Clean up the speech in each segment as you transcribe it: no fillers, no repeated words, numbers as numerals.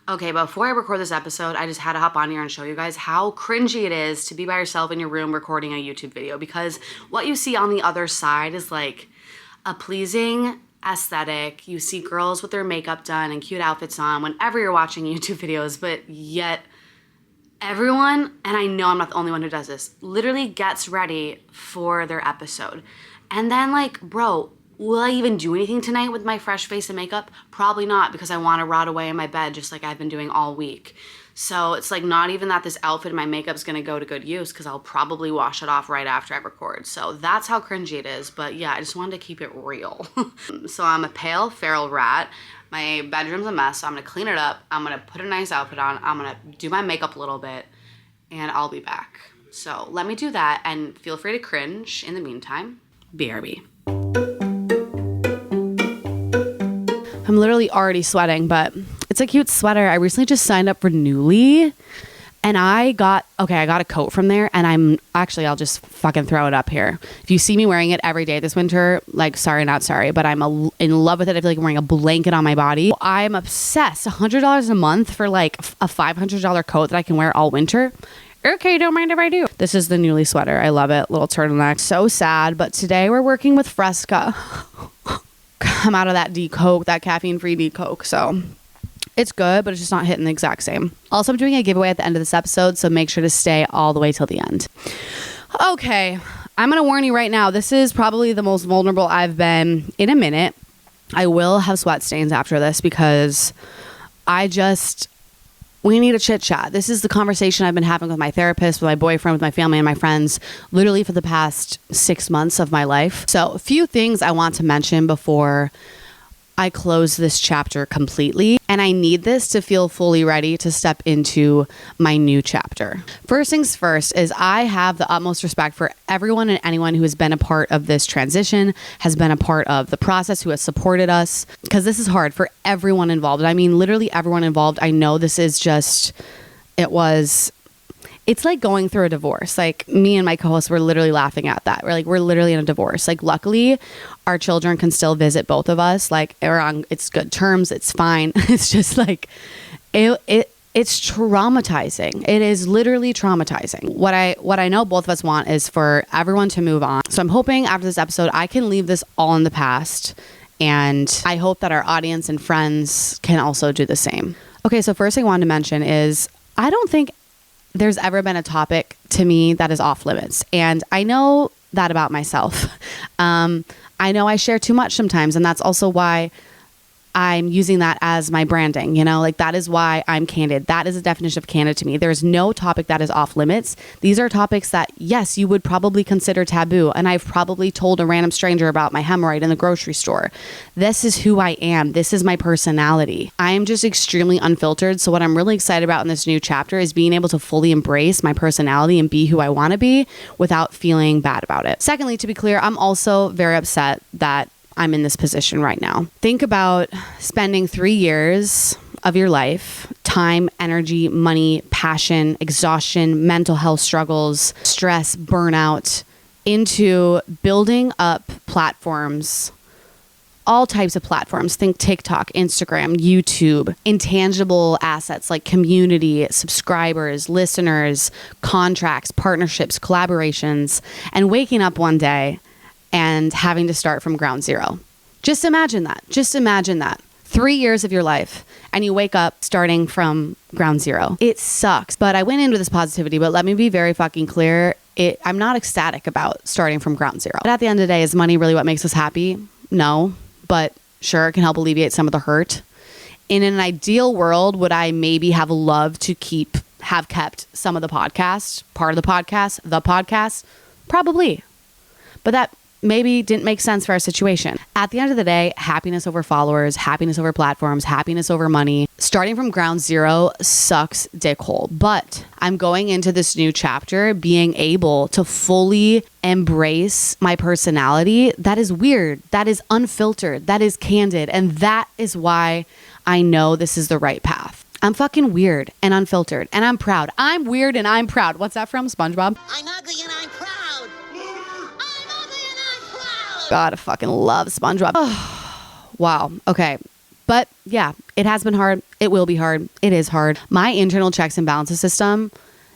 Okay, before I record this episode, I just had to hop on here and show you guys how cringy it is to be by yourself in your room recording a YouTube video, because what you see on the other side is like a pleasing aesthetic. You see girls with their makeup done and cute outfits on whenever you're watching YouTube videos, but yet everyone, and I know I'm not the only one who does this, literally gets ready for their episode. And then like, bro, will I even do anything tonight with my fresh face and makeup? Probably not, because I want to rot away in my bed just like I've been doing all week. So it's like not even that this outfit and my makeup is going to go to good use, because I'll probably wash it off right after I record. So that's how cringy it is. But yeah, I just wanted to keep it real. So I'm a pale feral rat. My bedroom's a mess, so I'm going to clean it up. I'm going to put a nice outfit on. I'm going to do my makeup a little bit, and I'll be back. So let me do that, and feel free to cringe in the meantime. BRB. I'm literally already sweating, but it's a cute sweater. I recently just signed up for NUULY, and I got a coat from there, and I'll just fucking throw it up here. If you see me wearing it every day this winter, like, sorry, not sorry, but I'm in love with it. I feel like I'm wearing a blanket on my body. I'm obsessed. $100 a month for like a $500 coat that I can wear all winter. Okay, don't mind if I do. This is the NUULY sweater. I love it. Little turtleneck. So sad, but today we're working with Fresca. I'm out of that D-Coke, that caffeine-free D-Coke, so it's good, but it's just not hitting the exact same. Also, I'm doing a giveaway at the end of this episode, so make sure to stay all the way till the end. Okay, I'm going to warn you right now, this is probably the most vulnerable I've been in a minute. I will have sweat stains after this because we need a chit chat. This is the conversation I've been having with my therapist, with my boyfriend, with my family and my friends, literally for the past 6 months of my life. So a few things I want to mention before I close this chapter completely. And I need this to feel fully ready to step into my new chapter. First things first is I have the utmost respect for everyone and anyone who has been a part of this transition, has been a part of the process, who has supported us, because this is hard for everyone involved. I mean, literally everyone involved. I know this is just, it's like going through a divorce. Like, me and my co-host were literally laughing at that. We're literally in a divorce. Like, luckily our children can still visit both of us. Like, we're on, it's good terms. It's fine. It's just like, it's traumatizing. It is literally traumatizing. What I know both of us want is for everyone to move on. So I'm hoping after this episode, I can leave this all in the past. And I hope that our audience and friends can also do the same. Okay. So first thing I wanted to mention is I don't think there's ever been a topic to me that is off limits. And I know that about myself. I know I share too much sometimes, and that's also why I'm using that as my branding, like that is why I'm candid. That is a definition of candid to me. There's no topic that is off limits. These are topics that, yes, you would probably consider taboo. And I've probably told a random stranger about my hemorrhoid in the grocery store. This is who I am. This is my personality. I am just extremely unfiltered. So what I'm really excited about in this new chapter is being able to fully embrace my personality and be who I want to be without feeling bad about it. Secondly, to be clear, I'm also very upset that I'm in this position right now. Think about spending 3 years of your life, time, energy, money, passion, exhaustion, mental health struggles, stress, burnout, into building up platforms, all types of platforms. Think TikTok, Instagram, YouTube, intangible assets like community, subscribers, listeners, contracts, partnerships, collaborations, and waking up one day and having to start from ground zero. Just imagine that. 3 years of your life and you wake up starting from ground zero. It sucks. But I went into this positivity, but let me be very fucking clear. I'm not ecstatic about starting from ground zero. But at the end of the day, is money really what makes us happy? No, but sure, it can help alleviate some of the hurt. In an ideal world, would I maybe have loved to have kept some of the podcast, part of the podcast? Probably. But that maybe didn't make sense for our situation. At the end of the day, happiness over followers, happiness over platforms, happiness over money. Starting from ground zero sucks dickhole. But I'm going into this new chapter being able to fully embrace my personality. That is weird. That is unfiltered. That is candid. And that is why I know this is the right path. I'm fucking weird and unfiltered, and I'm proud. I'm weird and I'm proud. What's that from? SpongeBob? I'm ugly and I'm proud. God, I fucking love SpongeBob. Oh, wow. Okay. But yeah, it has been hard. It will be hard. It is hard. My internal checks and balances system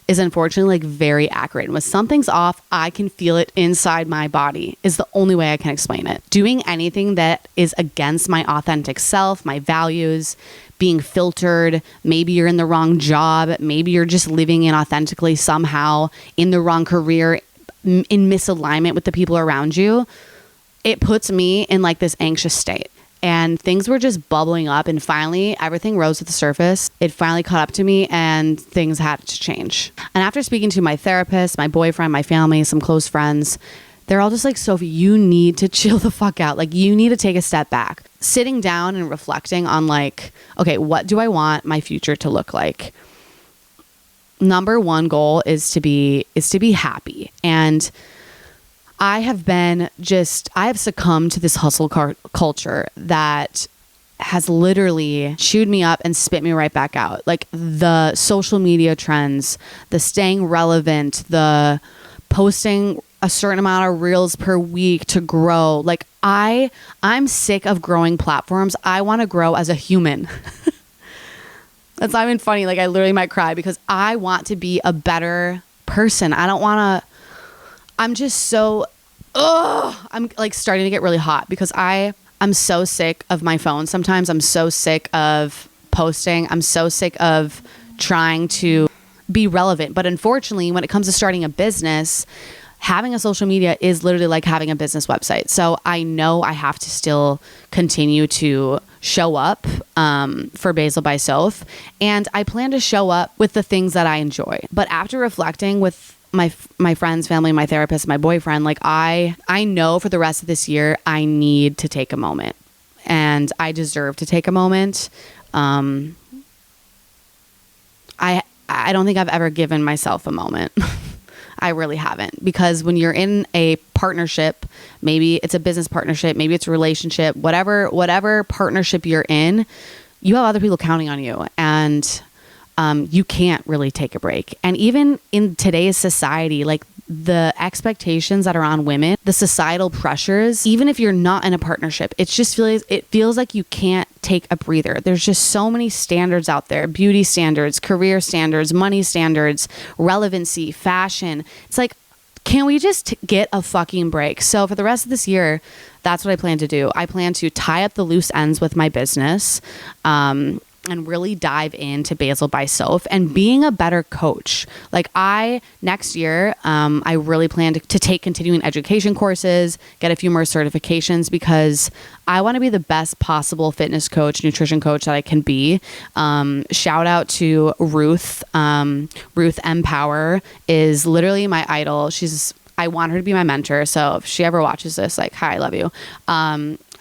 is unfortunately like very accurate. And when something's off, I can feel it inside my body is the only way I can explain it. Doing anything that is against my authentic self, my values, being filtered, maybe you're in the wrong job, maybe you're just living inauthentically somehow, in the wrong career, in misalignment with the people around you, it puts me in like this anxious state. And things were just bubbling up, and finally everything rose to the surface. It finally caught up to me and things had to change. And after speaking to my therapist, my boyfriend, my family, some close friends, they're all just like, Sophie, you need to chill the fuck out. Like, you need to take a step back. Sitting down and reflecting on like, okay, what do I want my future to look like? Number one goal is to be happy. And I have succumbed to this hustle culture that has literally chewed me up and spit me right back out. Like the social media trends, the staying relevant, the posting a certain amount of reels per week to grow. Like I'm sick of growing platforms. I want to grow as a human. That's not even funny. Like I literally might cry because I want to be a better person. I'm just so, I'm like starting to get really hot because I'm so sick of my phone. Sometimes I'm so sick of posting. I'm so sick of trying to be relevant. But unfortunately, when it comes to starting a business, having a social media is literally like having a business website. So I know I have to still continue to show up for Basil by Soph. And I plan to show up with the things that I enjoy. But after reflecting with my friends, family, my therapist, my boyfriend, like I know for the rest of this year, I need to take a moment and I deserve to take a moment. I don't think I've ever given myself a moment. I really haven't, because when you're in a partnership, maybe it's a business partnership, maybe it's a relationship, whatever partnership you're in, you have other people counting on you, and you can't really take a break. And even in today's society, like the expectations that are on women, the societal pressures, even if you're not in a partnership, it feels like you can't take a breather. There's just so many standards out there: beauty standards, career standards, money standards, relevancy, fashion. It's like, can we just get a fucking break? So for the rest of this year, that's what I plan to do. I plan to tie up the loose ends with my business, and really dive into Basil by Soph and being a better coach. Like next year, I really plan to take continuing education courses, get a few more certifications, because I want to be the best possible fitness coach, nutrition coach that I can be. Shout out to Ruth. Ruth Empower is literally my idol. I want her to be my mentor. So if she ever watches this, like, hi, I love you.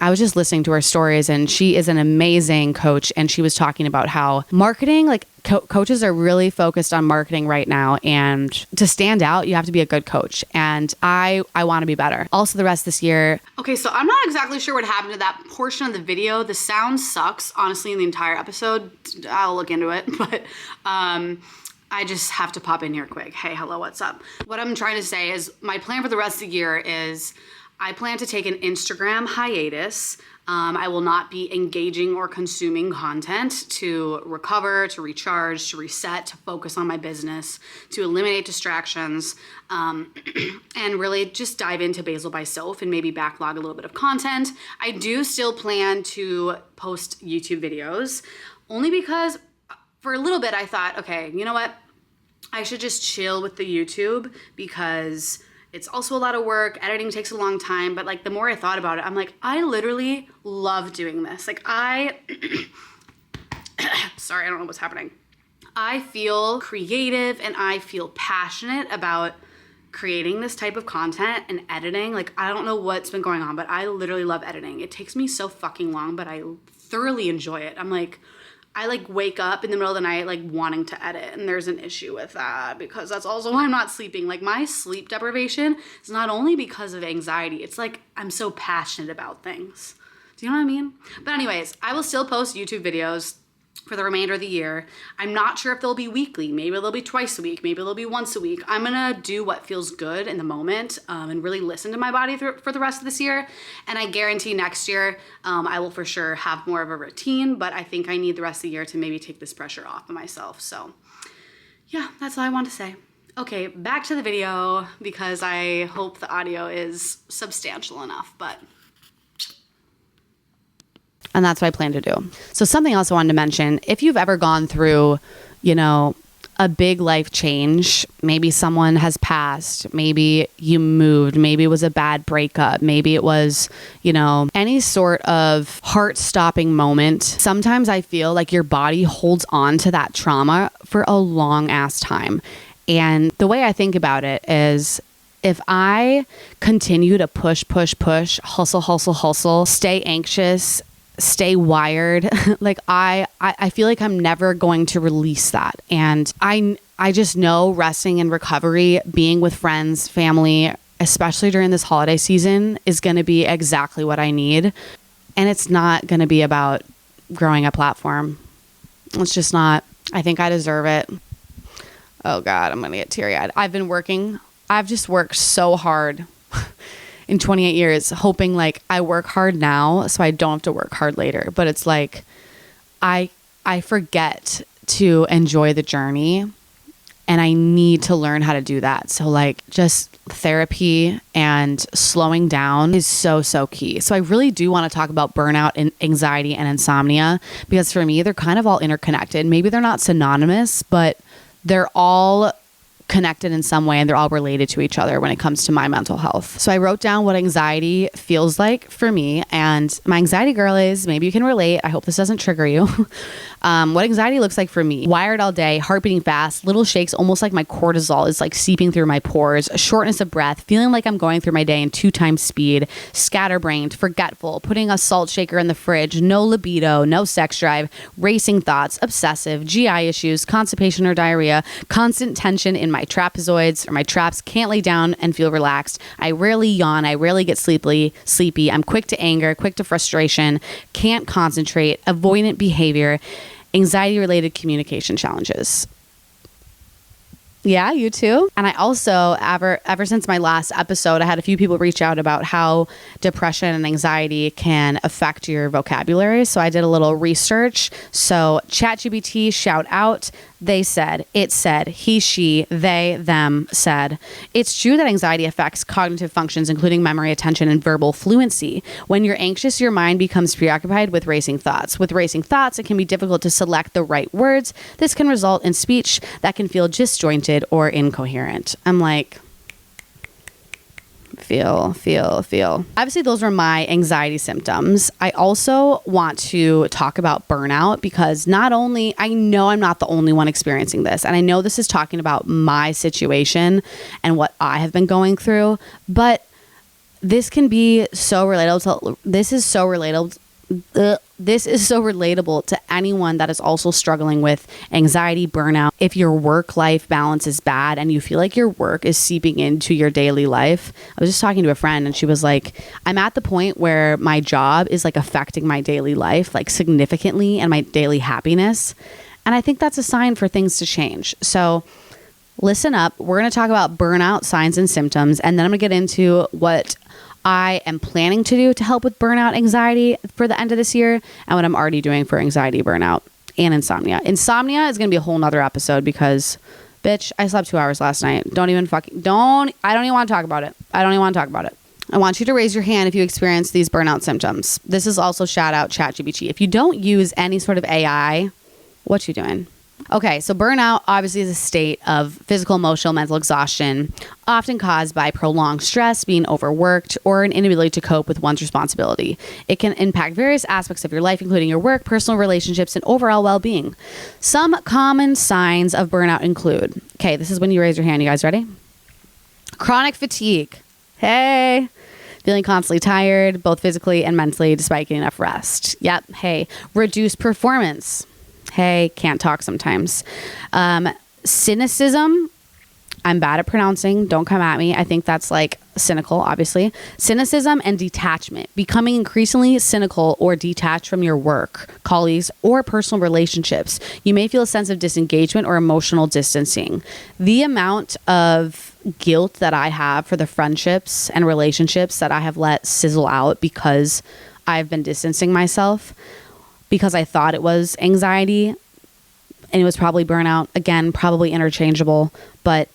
I was just listening to her stories, and she is an amazing coach. And she was talking about how marketing, like coaches are really focused on marketing right now. And to stand out, you have to be a good coach. And I want to be better. Also, the rest of this year. Okay, so I'm not exactly sure what happened to that portion of the video. The sound sucks, honestly, in the entire episode. I'll look into it. But I just have to pop in here quick. Hey, hello, what's up? What I'm trying to say is my plan for the rest of the year is I plan to take an Instagram hiatus. I will not be engaging or consuming content to recover, to recharge, to reset, to focus on my business, to eliminate distractions, and really just dive into Basil by Soph and maybe backlog a little bit of content. I do still plan to post YouTube videos, only because for a little bit I thought, okay, you know what? I should just chill with the YouTube, because it's also a lot of work. Editing takes a long time. But like the more I thought about it, I'm like, I literally love doing this. Like sorry, I don't know what's happening. I feel creative and I feel passionate about creating this type of content and editing. Like, I don't know what's been going on, but I literally love editing. It takes me so fucking long, but I thoroughly enjoy it. I wake up in the middle of the night like wanting to edit, and there's an issue with that because that's also why I'm not sleeping. Like, my sleep deprivation is not only because of anxiety, it's like I'm so passionate about things. Do you know what I mean? But anyways, I will still post YouTube videos. for the remainder of the year. I'm not sure if they'll be weekly. Maybe they'll be twice a week. Maybe they'll be once a week. I'm gonna do what feels good in the moment and really listen to my body for the rest of this year. And I guarantee next year I will for sure have more of a routine, but I think I need the rest of the year to maybe take this pressure off of myself. So yeah, that's all I want to say. Okay, back to the video because I hope the audio is substantial enough, and that's what I plan to do. So something else I wanted to mention, if you've ever gone through, a big life change, maybe someone has passed, maybe you moved, maybe it was a bad breakup, maybe it was, any sort of heart-stopping moment. Sometimes I feel like your body holds on to that trauma for a long ass time. And the way I think about it is, if I continue to push, hustle, stay anxious, stay wired, like I feel like I'm never going to release that. And I just know resting and recovery, being with friends, family, especially during this holiday season, is going to be exactly what I need. And it's not going to be about growing a platform. It's just not. I think I deserve it. Oh God, I'm going to get teary-eyed. I've just worked so hard in 28 years, hoping like I work hard now so I don't have to work hard later. But it's like, I forget to enjoy the journey, and I need to learn how to do that. So like just therapy and slowing down is so key. So I really do want to talk about burnout and anxiety and insomnia, because for me, they're kind of all interconnected. Maybe they're not synonymous, but they're all connected in some way, and they're all related to each other when it comes to my mental health. So I wrote down what anxiety feels like for me, and my anxiety girl is, maybe you can relate. I hope this doesn't trigger you. What anxiety looks like for me: wired all day, heart beating fast, little shakes, almost like my cortisol is like seeping through my pores, shortness of breath, feeling like I'm going through my day in 2 times speed, scatterbrained, forgetful, putting a salt shaker in the fridge, no libido, no sex drive, racing thoughts, obsessive, GI issues, constipation or diarrhea, constant tension in my trapezoids or my traps, can't lay down and feel relaxed. I rarely yawn. I rarely get sleepy. I'm quick to anger, quick to frustration, can't concentrate, avoidant behavior, anxiety-related communication challenges. Yeah, you too. And I also, ever since my last episode, I had a few people reach out about how depression and anxiety can affect your vocabulary. So I did a little research. So ChatGPT, shout out. They said, it said, he, she, they, them said, it's true that anxiety affects cognitive functions, including memory, attention, and verbal fluency. When you're anxious, your mind becomes preoccupied with racing thoughts. With racing thoughts, it can be difficult to select the right words. This can result in speech that can feel disjointed or incoherent. I'm like, feel. Obviously, those were my anxiety symptoms. I also want to talk about burnout, because not only, I know I'm not the only one experiencing this, and I know this is talking about my situation and what I have been going through, but this can be so relatable. This is so relatable to anyone that is also struggling with anxiety, burnout. If your work-life balance is bad and you feel like your work is seeping into your daily life. I was just talking to a friend, and she was like, I'm at the point where my job is like affecting my daily life, like significantly, and my daily happiness. And I think that's a sign for things to change. So listen up. We're going to talk about burnout signs and symptoms, and then I'm going to get into what I am planning to do to help with burnout anxiety for the end of this year, and what I'm already doing for anxiety, burnout, and insomnia. Insomnia is going to be a whole nother episode because, bitch, I slept 2 hours last night. I don't even want to talk about it. I want you to raise your hand if you experience these burnout symptoms. This is also shout out ChatGPT. If you don't use any sort of AI, what you doing? Okay, so burnout obviously is a state of physical, emotional, mental exhaustion, often caused by prolonged stress, being overworked, or an inability to cope with one's responsibility. It can impact various aspects of your life, including your work, personal relationships, and overall well-being. Some common signs of burnout include, okay, this is when you raise your hand. You guys ready? Chronic fatigue. Hey. Feeling constantly tired, both physically and mentally, despite getting enough rest. Yep. Hey. Reduced performance. Hey, can't talk sometimes. Cynicism. I'm bad at pronouncing. Don't come at me. I think that's like cynical, obviously, cynicism and detachment, becoming increasingly cynical or detached from your work, colleagues, or personal relationships. You may feel a sense of disengagement or emotional distancing. The amount of guilt that I have for the friendships and relationships that I have let sizzle out because I've been distancing myself because I thought it was anxiety, and it was probably burnout. Again, probably interchangeable, but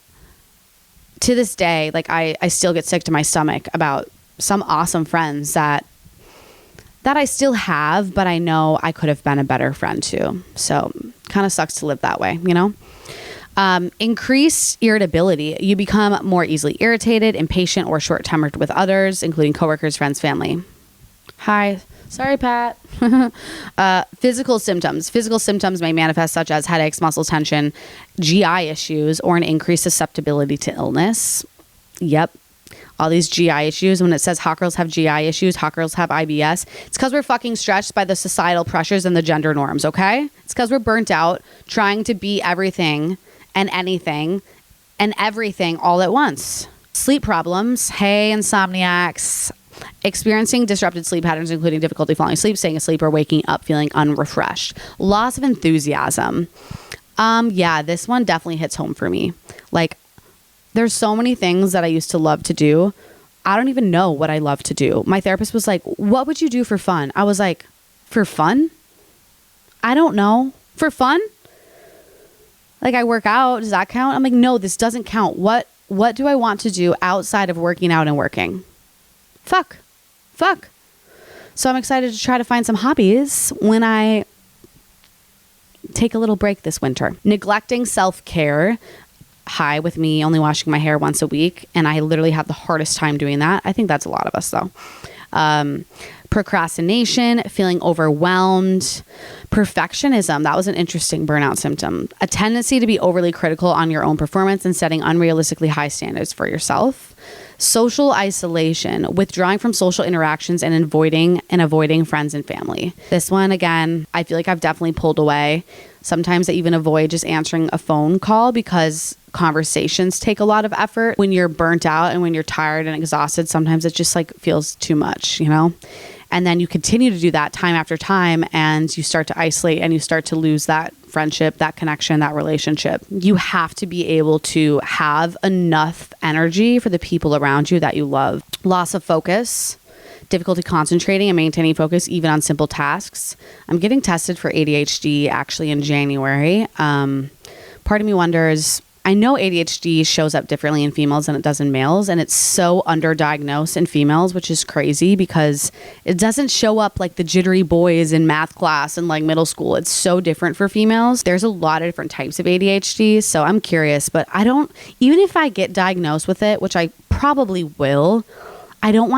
to this day, like I still get sick to my stomach about some awesome friends that I still have, but I know I could have been a better friend too. So kind of sucks to live that way, you know? Increased irritability. You become more easily irritated, impatient, or short-tempered with others, including coworkers, friends, family. Hi. Sorry, Pat. Physical symptoms. Physical symptoms may manifest such as headaches, muscle tension, GI issues, or an increased susceptibility to illness. Yep. All these GI issues. When it says hot girls have GI issues, hot girls have IBS, it's because we're fucking stretched by the societal pressures and the gender norms, okay? It's because we're burnt out trying to be everything and anything and everything all at once. Sleep problems. Hey, insomniacs. Experiencing disrupted sleep patterns, including difficulty falling asleep, staying asleep, or waking up feeling unrefreshed. Loss of enthusiasm. Yeah, this one definitely hits home for me. Like, there's so many things that I used to love to do. I don't even know what I love to do. My therapist was like, what would you do for fun? I was like, for fun? I don't know. For fun? Like, I work out. Does that count? I'm like, no, this doesn't count. What do I want to do outside of working out and working? Fuck. So I'm excited to try to find some hobbies when I take a little break this winter. Neglecting self-care. Hi, with me only washing my hair once a week, and I literally have the hardest time doing that. I think that's a lot of us though. Procrastination, feeling overwhelmed. Perfectionism. That was an interesting burnout symptom. A tendency to be overly critical on your own performance and setting unrealistically high standards for yourself. Social isolation, withdrawing from social interactions and avoiding friends and family. This one, again, I feel like I've definitely pulled away. Sometimes I even avoid just answering a phone call because conversations take a lot of effort. When you're burnt out and when you're tired and exhausted, sometimes it just like feels too much, you know? And then you continue to do that time after time, and you start to isolate and you start to lose that friendship, that connection, that relationship. You have to be able to have enough energy for the people around you that you love. Loss of focus, difficulty concentrating and maintaining focus even on simple tasks. I'm getting tested for ADHD actually in January. Part of me wonders, I know ADHD shows up differently in females than it does in males, and it's so underdiagnosed in females, which is crazy because it doesn't show up like the jittery boys in math class and like middle school. It's so different for females. There's a lot of different types of ADHD, so I'm curious, but even if I get diagnosed with it, which I probably will, I don't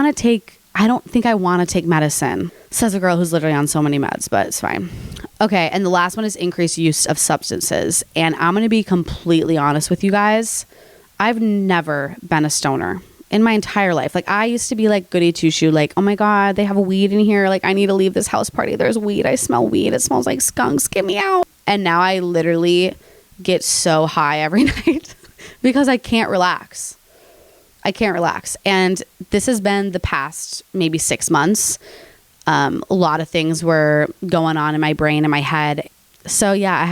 think I want to take medicine. Says a girl who's literally on so many meds, but it's fine. Okay, and the last one is increased use of substances. And I'm going to be completely honest with you guys. I've never been a stoner in my entire life. Like, I used to be like goody two-shoe, like, oh my God, they have weed in here. Like, I need to leave this house party. There's weed. I smell weed. It smells like skunks. Get me out. And now I literally get so high every night because I can't relax. And this has been the past maybe 6 months. A lot of things were going on in my brain and my head. So yeah, I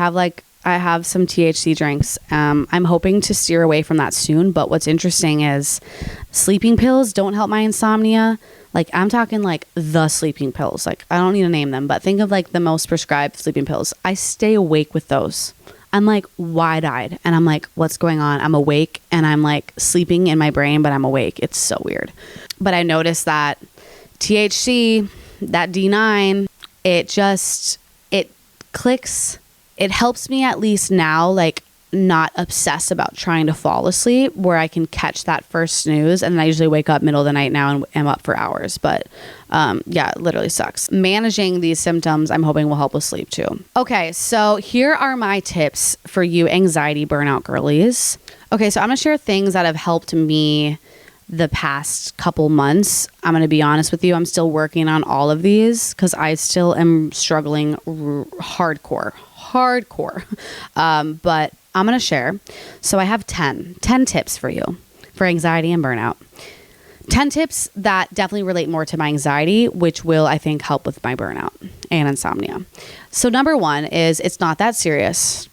have some THC drinks. I'm hoping to steer away from that soon. But what's interesting is sleeping pills don't help my insomnia. Like, I'm talking like the sleeping pills. Like, I don't need to name them, but think of like the most prescribed sleeping pills. I stay awake with those. I'm like wide-eyed and I'm like, what's going on? I'm awake and I'm like sleeping in my brain, but I'm awake. It's so weird. But I noticed that THC, that D9, it clicks. It helps me at least now, like, not obsess about trying to fall asleep, where I can catch that first snooze, and then I usually wake up middle of the night now and am up for hours. But yeah, it literally sucks. Managing these symptoms, I'm hoping will help with sleep too. Okay, so here are my tips for you anxiety burnout girlies. Okay, so I'm gonna share things that have helped me the past couple months. I'm going to be honest with you. I'm still working on all of these because I still am struggling hardcore. But I'm going to share. So I have 10 tips for you for anxiety and burnout. 10 tips that definitely relate more to my anxiety, which will, I think, help with my burnout and insomnia. So number 1 is it's not that serious.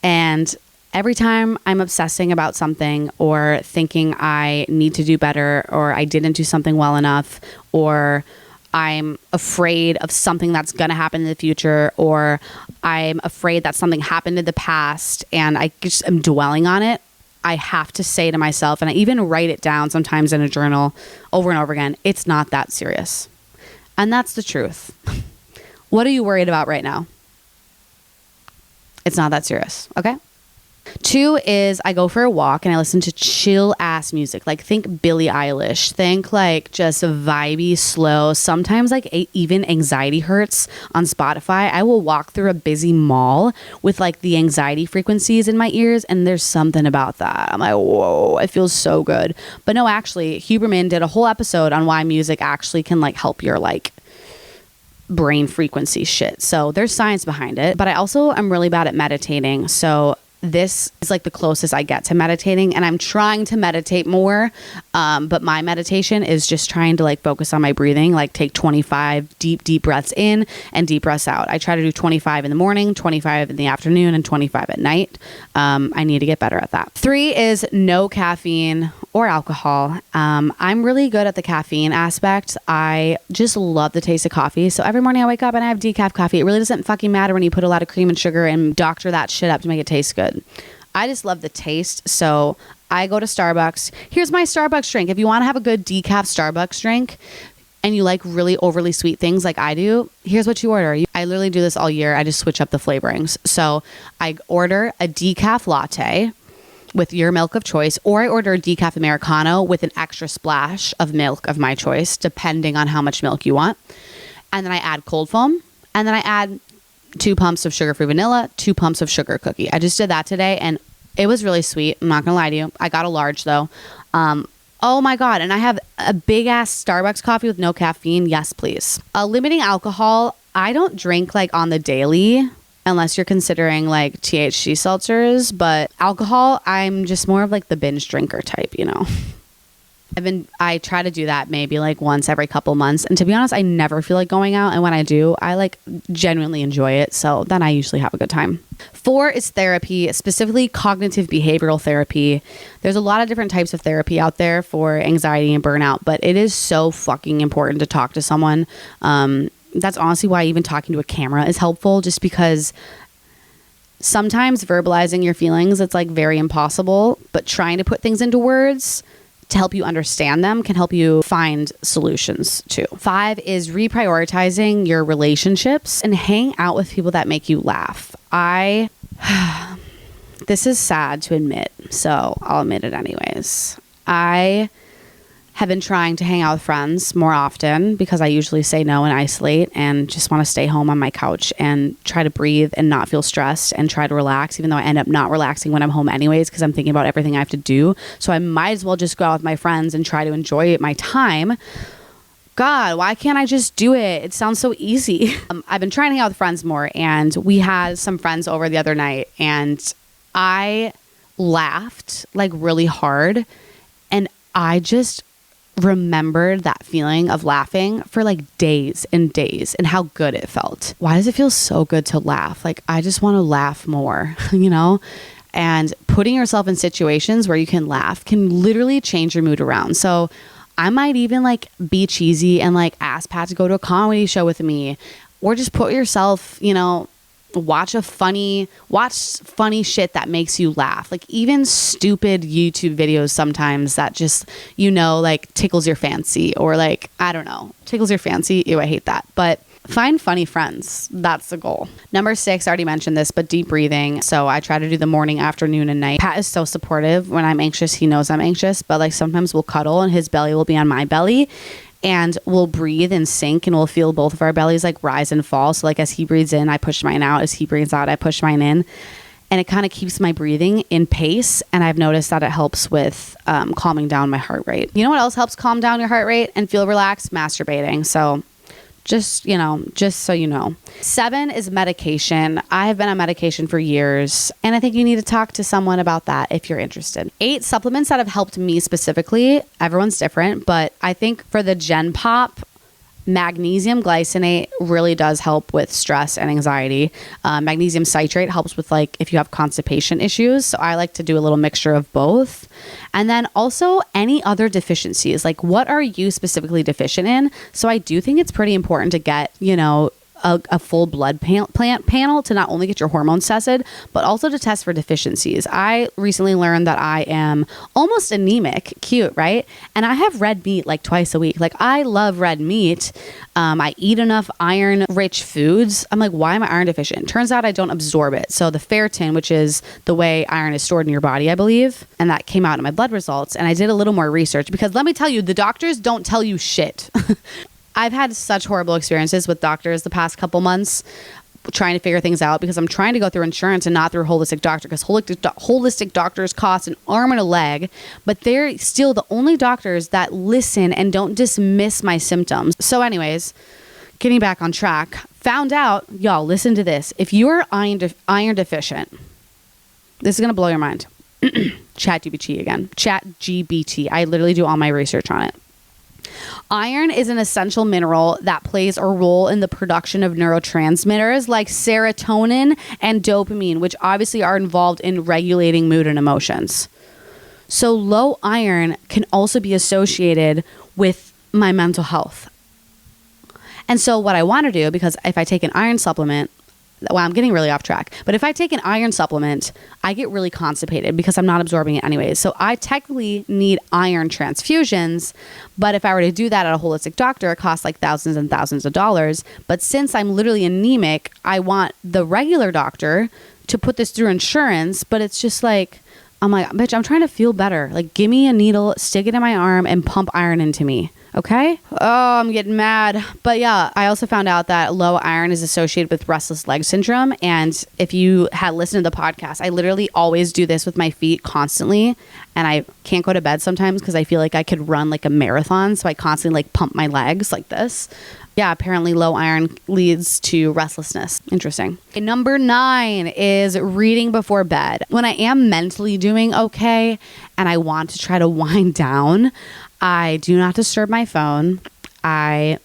And every time I'm obsessing about something or thinking I need to do better or I didn't do something well enough or I'm afraid of something that's going to happen in the future or I'm afraid that something happened in the past and I just am dwelling on it, I have to say to myself, and I even write it down sometimes in a journal over and over again, it's not that serious. And that's the truth. What are you worried about right now? It's not that serious, okay? 2 is I go for a walk and I listen to chill ass music. Like think Billie Eilish, think like just vibey, slow, sometimes like even Anxiety Hurts on Spotify. I will walk through a busy mall with like the anxiety frequencies in my ears and there's something about that. I'm like, whoa, it feels so good. But no, actually Huberman did a whole episode on why music actually can like help your like brain frequency shit. So there's science behind it. But I also am really bad at meditating. So this is like the closest I get to meditating and I'm trying to meditate more. But my meditation is just trying to like focus on my breathing, like take 25 deep breaths in and deep breaths out. I try to do 25 in the morning, 25 in the afternoon and 25 at night. I need to get better at that. 3 is no caffeine or alcohol. I'm really good at the caffeine aspect. I just love the taste of coffee. So every morning I wake up and I have decaf coffee. It really doesn't fucking matter when you put a lot of cream and sugar and doctor that shit up to make it taste good. I just love the taste. So I go to Starbucks. Here's my Starbucks drink. If you want to have a good decaf Starbucks drink and you like really overly sweet things like I do, here's what you order. I literally do this all year. I just switch up the flavorings. So I order a decaf latte with your milk of choice, or I order a decaf Americano with an extra splash of milk of my choice, depending on how much milk you want. And then I add cold foam, and then I add 2 pumps of sugar-free vanilla, 2 pumps of sugar cookie. I just did that today, and it was really sweet. I'm not gonna lie to you. I got a large though. Oh my God. And I have a big ass Starbucks coffee with no caffeine. Yes, please. Limiting alcohol. I don't drink like on the daily unless you're considering like THC seltzers, but alcohol, I'm just more of like the binge drinker type, you know. I try to do that maybe like once every couple months. And to be honest, I never feel like going out. And when I do, I like genuinely enjoy it. So then I usually have a good time. 4 is therapy, specifically cognitive behavioral therapy. There's a lot of different types of therapy out there for anxiety and burnout, but it is so fucking important to talk to someone. That's honestly why even talking to a camera is helpful, just because sometimes verbalizing your feelings, it's like very impossible, but trying to put things into words to help you understand them can help you find solutions too. 5 is reprioritizing your relationships and hang out with people that make you laugh. This is sad to admit, so I'll admit it anyways. I have been trying to hang out with friends more often because I usually say no and isolate and just want to stay home on my couch and try to breathe and not feel stressed and try to relax, even though I end up not relaxing when I'm home anyways because I'm thinking about everything I have to do. So I might as well just go out with my friends and try to enjoy my time. God, why can't I just do it? It sounds so easy. I've been trying to hang out with friends more, and we had some friends over the other night and I laughed like really hard, and I just remembered that feeling of laughing for like days and days and how good it felt. Why does it feel so good to laugh? Like I just want to laugh more, you know? And putting yourself in situations where you can laugh can literally change your mood around. So I might even like be cheesy and like ask Pat to go to a comedy show with me, or just put yourself, you know, watch funny shit that makes you laugh. Like even stupid YouTube videos sometimes that just, you know, like tickles your fancy, or like, I don't know, tickles your fancy. Ew, I hate that. But find funny friends. That's the goal. Number 6, I already mentioned this, but deep breathing. So I try to do the morning, afternoon, and night. Pat is so supportive. When I'm anxious, he knows I'm anxious, but like sometimes we'll cuddle and his belly will be on my belly. And we'll breathe and sync, and we'll feel both of our bellies like rise and fall. So like as he breathes in, I push mine out. As he breathes out, I push mine in. And it kind of keeps my breathing in pace. And I've noticed that it helps with calming down my heart rate. You know what else helps calm down your heart rate and feel relaxed? Masturbating. So Just so you know. 7 is medication. I have been on medication for years, and I think you need to talk to someone about that if you're interested. 8, supplements that have helped me specifically. Everyone's different, but I think for the Gen Pop, magnesium glycinate really does help with stress and anxiety. Magnesium citrate helps with like if you have constipation issues. So I like to do a little mixture of both. And then also any other deficiencies, like what are you specifically deficient in? So I do think it's pretty important to get, a full blood plant panel to not only get your hormones tested, but also to test for deficiencies. I recently learned that I am almost anemic. Cute, right? And I have red meat like twice a week. Like I love red meat. I eat enough iron rich foods. I'm like, why am I iron deficient? Turns out I don't absorb it. So the ferritin, which is the way iron is stored in your body, I believe. And that came out in my blood results. And I did a little more research because let me tell you, the doctors don't tell you shit. I've had such horrible experiences with doctors the past couple months trying to figure things out because I'm trying to go through insurance and not through a holistic doctor because holistic doctors cost an arm and a leg, but they're still the only doctors that listen and don't dismiss my symptoms. So anyways, getting back on track, found out, y'all, listen to this. If you're iron deficient, this is going to blow your mind. ChatGPT again. ChatGPT. I literally do all my research on it. Iron is an essential mineral that plays a role in the production of neurotransmitters like serotonin and dopamine, which obviously are involved in regulating mood and emotions. So low iron can also be associated with my mental health. And so what I want to do, because if I take an iron supplement, well, I'm getting really off track, but if I take an iron supplement, I get really constipated because I'm not absorbing it anyways. So I technically need iron transfusions, but if I were to do that at a holistic doctor, it costs like thousands and thousands of dollars. But since I'm literally anemic, I want the regular doctor to put this through insurance, but it's just like, I'm like, bitch, I'm trying to feel better. Like, give me a needle, stick it in my arm, and pump iron into me. Okay? Oh, I'm getting mad. But yeah, I also found out that low iron is associated with restless leg syndrome. And if you had listened to the podcast, I literally always do this with my feet constantly. And I can't go to bed sometimes because I feel like I could run like a marathon. So I constantly like pump my legs like this. Yeah, apparently low iron leads to restlessness. Interesting. Okay, number 9 is reading before bed. When I am mentally doing okay and I want to try to wind down, I do not disturb my phone. At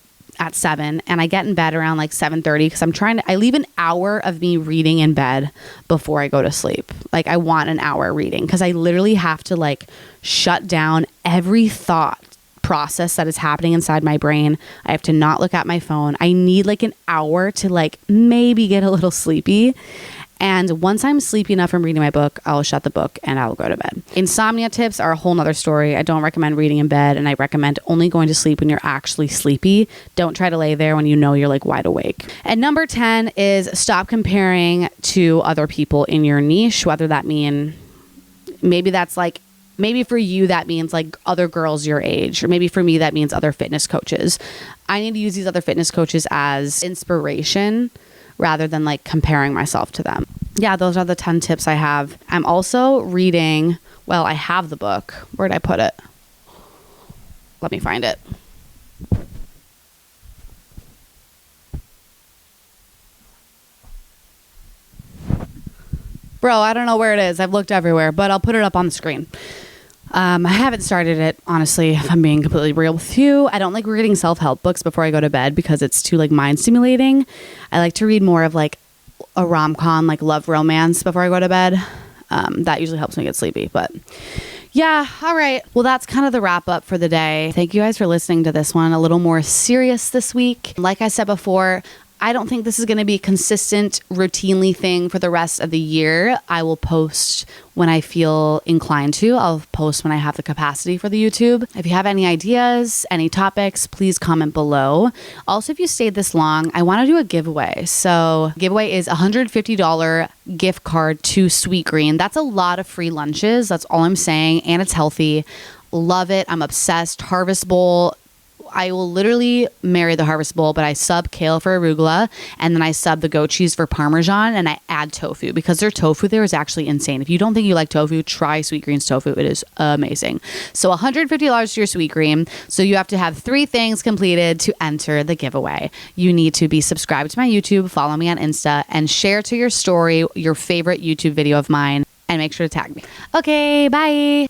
7 and I get in bed around like 7:30 because I leave an hour of me reading in bed before I go to sleep. Like I want an hour reading because I literally have to like shut down every thought process that is happening inside my brain. I have to not look at my phone. I need like an hour to like maybe get a little sleepy. And once I'm sleepy enough from reading my book, I'll shut the book and I'll go to bed. Insomnia tips are a whole nother story. I don't recommend reading in bed, and I recommend only going to sleep when you're actually sleepy. Don't try to lay there when you know you're like wide awake. And number 10 is stop comparing to other people in your niche, whether that mean maybe that's like, maybe for you that means like other girls your age, or maybe for me that means other fitness coaches. I need to use these other fitness coaches as inspiration rather than like comparing myself to them. Yeah, those are the 10 tips I have. I'm also reading, well, I have the book. Where'd I put it? Let me find it. Bro, I don't know where it is. I've looked everywhere, but I'll put it up on the screen. I haven't started it, honestly, if I'm being completely real with you. I don't like reading self-help books before I go to bed because it's too like mind stimulating. I like to read more of like a rom-com, like love romance before I go to bed. That usually helps me get sleepy, but yeah. All right. Well, that's kind of the wrap up for the day. Thank you guys for listening to this one. A little more serious this week. Like I said before, I don't think this is going to be a consistent, routinely thing for the rest of the year. I will post when I feel inclined to. I'll post when I have the capacity for the YouTube. If you have any ideas, any topics, please comment below. Also, if you stayed this long, I want to do a giveaway. So giveaway is a $150 gift card to Sweet Green. That's a lot of free lunches. That's all I'm saying. And it's healthy. Love it. I'm obsessed. Harvest Bowl. I will literally marry the harvest bowl, but I sub kale for arugula, and then I sub the goat cheese for parmesan, and I add tofu because their tofu there is actually insane. If you don't think you like tofu, try Sweetgreen's tofu. It is amazing. So $150 to your Sweetgreen. So you have to have 3 things completed to enter the giveaway. You need to be subscribed to my YouTube, follow me on Insta, and share to your story your favorite YouTube video of mine, and make sure to tag me. Okay, bye.